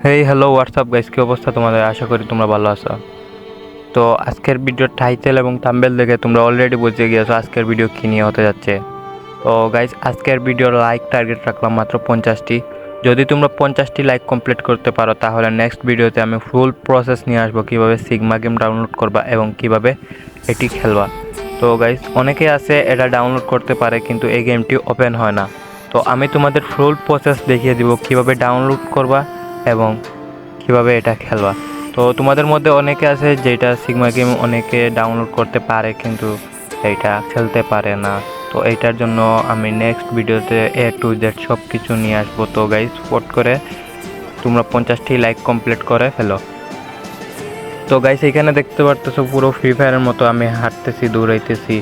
Hey hello WhatsApp guys, কি অবস্থা তোমাদের? আশা করি তোমরা ভালো আছো। তো আজকের ভিডিওর টাইটেল এবং থাম্বনেল দেখে তোমরা অলরেডি বুঝে গিয়েছো আজকের ভিডিও কী নিয়ে হতে যাচ্ছে। তো গাইস, আজকের ভিডিওর লাইক টার্গেট রাখলাম মাত্র 50টি। যদি তোমরা 50টি লাইক কমপ্লিট করতে পারো তাহলে নেক্সট ভিডিওতে আমি ফুল প্রসেস নিয়ে আসবো কীভাবে সিগমা গেম ডাউনলোড করবা এবং কিভাবে এটি খেলবা। তো গাইস, অনেকে আছে এটা ডাউনলোড করতে পারে কিন্তু এই গেমটি ওপেন হয় না। তো আমি তোমাদের ফুল প্রসেস দেখিয়ে দিব কিভাবে ডাউনলোড করবা এবং কিভাবে এটা খেলবা। তো তোমাদের মধ্যে অনেকে আছে যেটা সিগমা গেম অনেকে ডাউনলোড করতে পারে কিন্তু এইটা খেলতে পারে না। তো এইটার জন্য আমি নেক্সট ভিডিওতে A to Z সব কিছু নিয়ে আসবো। তো গাইস, স্পট করে তোমরা 50টি লাইক কমপ্লিট করে ফেলো। তো গাইস, এখানে দেখতে পারতেছো পুরো ফ্রি ফায়ারের মতো আমি হাঁটতেছি, দৌড়াইতেছি,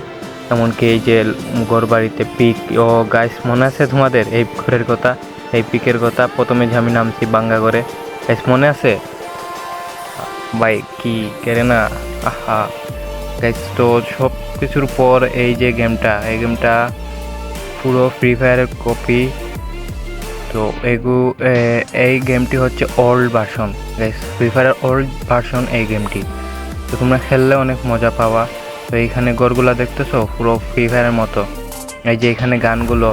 এমনকি এই যে ঘর বাড়িতে পিক। ও গাইস, মনে আছে তোমাদের এই ঘরের কথা, এই পিকের কথা? প্রথমে যে আমি নামছি বাঙ্গা করে, গাইস মনে আছে ভাই? কি কেরে না, আহা গাইস। তো সব কিছুর পর এই যে গেমটা, এই গেমটা পুরো ফ্রি ফায়ারের কপি। তো এই গেমটি হচ্ছে ওল্ড ভার্সন গাইস, ফ্রি ফায়ারের ওল্ড ভার্সন এই গেমটি। তো তোমরা খেললে অনেক মজা পাওয়া। তো এইখানে গড়গুলো দেখতেছো পুরো ফ্রি ফায়ারের মতো। এই যে এখানে গানগুলো,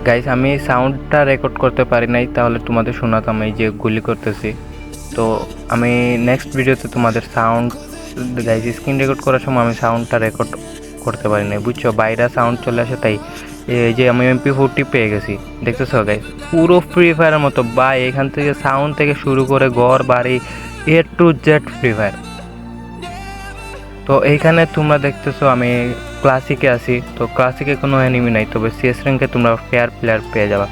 গাইস আমি সাউন্ডটা রেকর্ড করতে পারি নাই, তাহলে তোমাদের শোনাতাম এই যে গুলি করতেছি। তো আমি নেক্সট ভিডিওতে তোমাদের সাউন্ড, গাইস স্ক্রিন রেকর্ড করার সময় আমি সাউন্ডটা রেকর্ড করতে পারি নাই, বুঝছো? বাইরে সাউন্ড চলে আসে, তাই এই যে আমি MP40 পেয়ে গেছি, দেখতেছো গাইস? পুরো ফ্রি ফায়ারের মতো ভাই, এখান থেকে সাউন্ড থেকে শুরু করে ঘর বাড়ি A to Z free fire. তো এইখানে তোমরা দেখতেছো আমি ক্লাসিকে আছি। তো ক্লাসিকে কোনো এনিমি নাই, তবে CS র্যাঙ্কে তোমরা ফেয়ার প্লেয়ার পেয়ে যাবা।